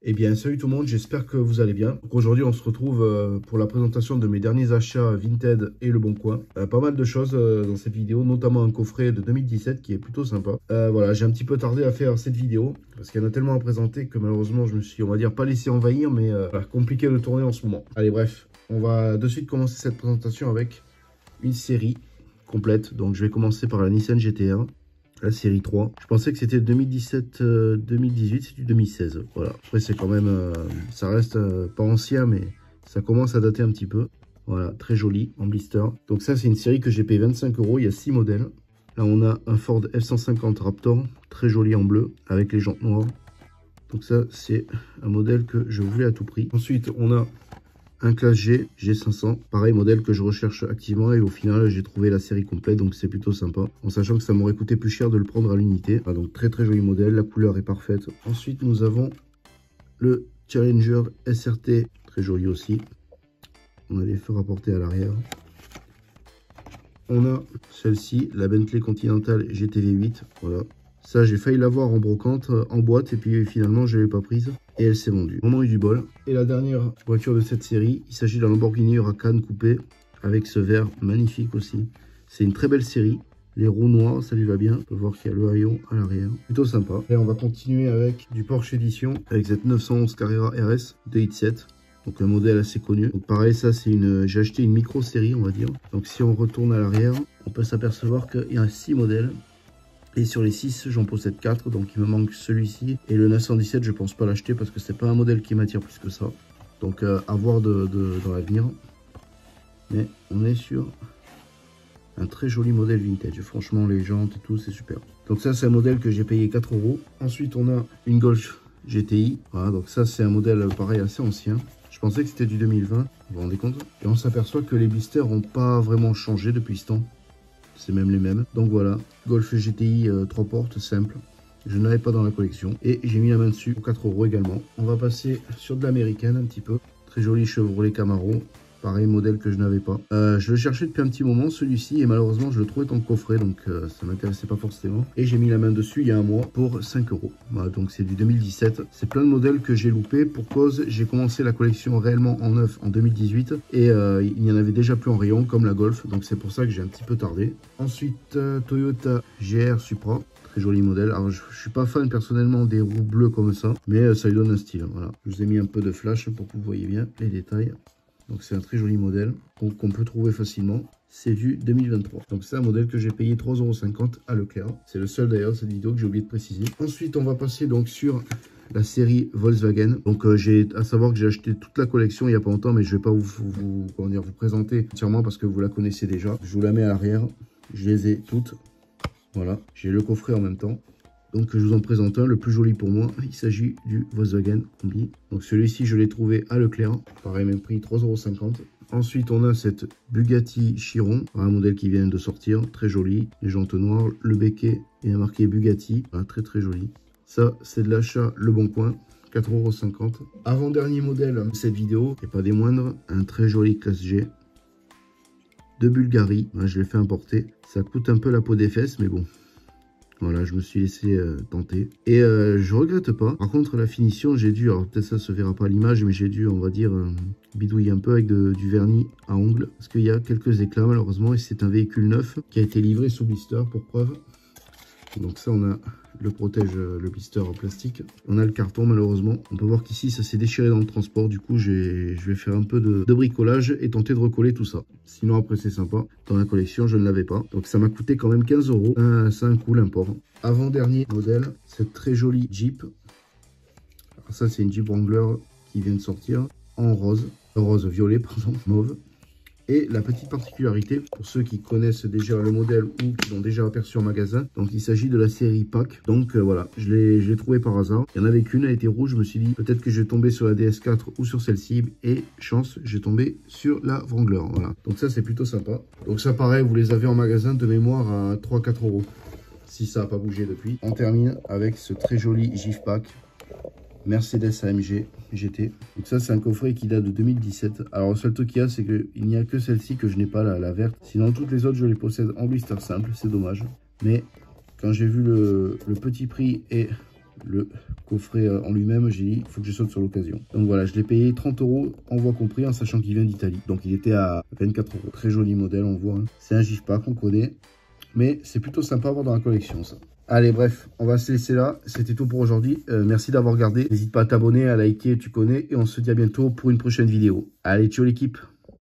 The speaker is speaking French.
Eh bien, salut tout le monde, j'espère que vous allez bien. Aujourd'hui, on se retrouve pour la présentation de mes derniers achats Vinted et Le Bon Coin. Pas mal de choses dans cette vidéo, notamment un coffret de 2017 qui est plutôt sympa. Voilà, j'ai un petit peu tardé à faire cette vidéo parce qu'il y en a tellement à présenter que malheureusement, je me suis, on va dire, pas laissé envahir, mais voilà, compliqué de tourner en ce moment. Allez, bref, on va de suite commencer cette présentation avec une série complète. Donc, je vais commencer par la Nissan GT1. La série 3. Je pensais que c'était 2017-2018, c'est du 2016. Voilà. Après, c'est quand même, ça reste pas ancien, mais ça commence à dater un petit peu. Voilà, très joli en blister. Donc ça, c'est une série que j'ai payé 25 €. Il y a 6 modèles. Là, on a un Ford F-150 Raptor, très joli en bleu, avec les jantes noires. Donc ça, c'est un modèle que je voulais à tout prix. Ensuite, on a un classe G, G500, pareil modèle que je recherche activement et au final j'ai trouvé la série complète, donc c'est plutôt sympa. En sachant que ça m'aurait coûté plus cher de le prendre à l'unité. Ah, donc très joli modèle, la couleur est parfaite. Ensuite nous avons le Challenger SRT, très joli aussi. On a les feux rapportés à l'arrière. On a celle-ci, la Bentley Continental GTV8, voilà. Ça, j'ai failli l'avoir en brocante, en boîte, et puis finalement, je ne l'ai pas prise. Et elle s'est vendue. On a eu du bol. Et la dernière voiture de cette série, il s'agit d'un Lamborghini Huracan coupé, avec ce vert magnifique aussi. C'est une très belle série. Les roues noires, ça lui va bien. On peut voir qu'il y a le haillon à l'arrière. Plutôt sympa. Et on va continuer avec du Porsche Edition, avec cette 911 Carrera RS 2.7. Donc un modèle assez connu. Donc pareil, ça c'est une, j'ai acheté une micro-série, on va dire. Donc si on retourne à l'arrière, on peut s'apercevoir qu'il y a 6 modèles. Et sur les 6, j'en possède 4, donc il me manque celui-ci. Et le 917, je pense pas l'acheter parce que c'est pas un modèle qui m'attire plus que ça. Donc à voir dans l'avenir. Mais on est sur un très joli modèle vintage. Franchement, les jantes et tout, c'est super. Donc ça, c'est un modèle que j'ai payé 4 €. Ensuite, on a une Golf GTI. Voilà, donc ça, c'est un modèle pareil assez ancien. Je pensais que c'était du 2020, vous vous rendez compte? Et on s'aperçoit que les blisters n'ont pas vraiment changé depuis ce temps. C'est même les mêmes. Donc voilà, Golf GTI 3 portes, simple. Je n'avais pas dans la collection. Et j'ai mis la main dessus pour 4 € également. On va passer sur de l'américaine un petit peu. Très joli Chevrolet Camaro. Pareil, modèle que je n'avais pas. Je le cherchais depuis un petit moment, celui-ci. Et malheureusement, je le trouvais en coffret. Donc ça m'intéressait pas forcément. Et j'ai mis la main dessus il y a un mois pour 5 €. Voilà, donc c'est du 2017. C'est plein de modèles que j'ai loupés. Pour cause, j'ai commencé la collection réellement en neuf en 2018. Et il n'y en avait déjà plus en rayon, comme la Golf. Donc c'est pour ça que j'ai un petit peu tardé. Ensuite, Toyota GR Supra. Très joli modèle. Alors je suis pas fan personnellement des roues bleues comme ça. Mais ça lui donne un style. Voilà. Je vous ai mis un peu de flash pour que vous voyez bien les détails. Donc c'est un très joli modèle qu'on peut trouver facilement. C'est du 2023. Donc c'est un modèle que j'ai payé 3,50 € à Leclerc. C'est le seul d'ailleurs cette vidéo que j'ai oublié de préciser. Ensuite on va passer donc sur la série Volkswagen. Donc j'ai à savoir que j'ai acheté toute la collection il n'y a pas longtemps, mais je ne vais pas vous présenter entièrement parce que vous la connaissez déjà. Je vous la mets à l'arrière. Je les ai toutes. Voilà. J'ai le coffret en même temps. Donc je vous en présente un, le plus joli pour moi, il s'agit du Volkswagen Combi. Donc celui-ci je l'ai trouvé à Leclerc, pareil même prix, 3,50 €. Ensuite on a cette Bugatti Chiron, un modèle qui vient de sortir, très joli, les jantes noires, le becquet est marqué Bugatti, très joli. Ça c'est de l'achat Le Bon Coin, 4,50 €. Avant-dernier modèle de cette vidéo, et pas des moindres, un très joli classe G de Bulgarie, je l'ai fait importer, ça coûte un peu la peau des fesses mais bon. Voilà, je me suis laissé tenter. Et je regrette pas. Par contre, la finition, j'ai dû, alors peut-être ça se verra pas à l'image, mais j'ai dû, on va dire, bidouiller un peu avec du vernis à ongles. Parce qu'il y a quelques éclats, malheureusement. Et c'est un véhicule neuf qui a été livré sous blister, pour preuve. Donc ça, on a le protège, le blister en plastique. On a le carton, malheureusement. On peut voir qu'ici, ça s'est déchiré dans le transport. Du coup, je vais faire un peu de bricolage et tenter de recoller tout ça. Sinon, après, c'est sympa. Dans la collection, je ne l'avais pas. Donc, ça m'a coûté quand même 15 €. Ça a un coût, l'import. Avant-dernier modèle, cette très jolie Jeep. Alors ça, c'est une Jeep Wrangler qui vient de sortir en rose. Rose violet, pardon, mauve. Et la petite particularité, pour ceux qui connaissent déjà le modèle ou qui l'ont déjà aperçu en magasin, donc il s'agit de la série PAC. Donc voilà, je l'ai trouvé par hasard. Il n'y en avait qu'une, elle était rouge. Je me suis dit peut-être que je vais tomber sur la DS4 ou sur celle-ci. Et chance, j'ai tombé sur la Wrangler. Voilà, donc ça c'est plutôt sympa. Donc ça pareil, vous les avez en magasin de mémoire à 3-4 €. Si ça n'a pas bougé depuis. On termine avec ce très joli GIF Pack. Mercedes AMG GT. Donc ça c'est un coffret qui date de 2017. Alors le seul truc qu'il y a c'est qu'il n'y a que celle-ci que je n'ai pas, la verte. Sinon toutes les autres je les possède en blister simple, c'est dommage. Mais quand j'ai vu le petit prix et le coffret en lui-même, j'ai dit, il faut que je saute sur l'occasion. Donc voilà, je l'ai payé 30 €, envoi compris, en sachant qu'il vient d'Italie. Donc il était à 24 €. Très joli modèle, on voit. Hein. C'est un GIF-Pack, on connaît. Mais c'est plutôt sympa à avoir dans la collection, ça. Allez, bref, on va se laisser là. C'était tout pour aujourd'hui. Merci d'avoir regardé. N'hésite pas à t'abonner, à liker, tu connais. Et on se dit à bientôt pour une prochaine vidéo. Allez, ciao l'équipe!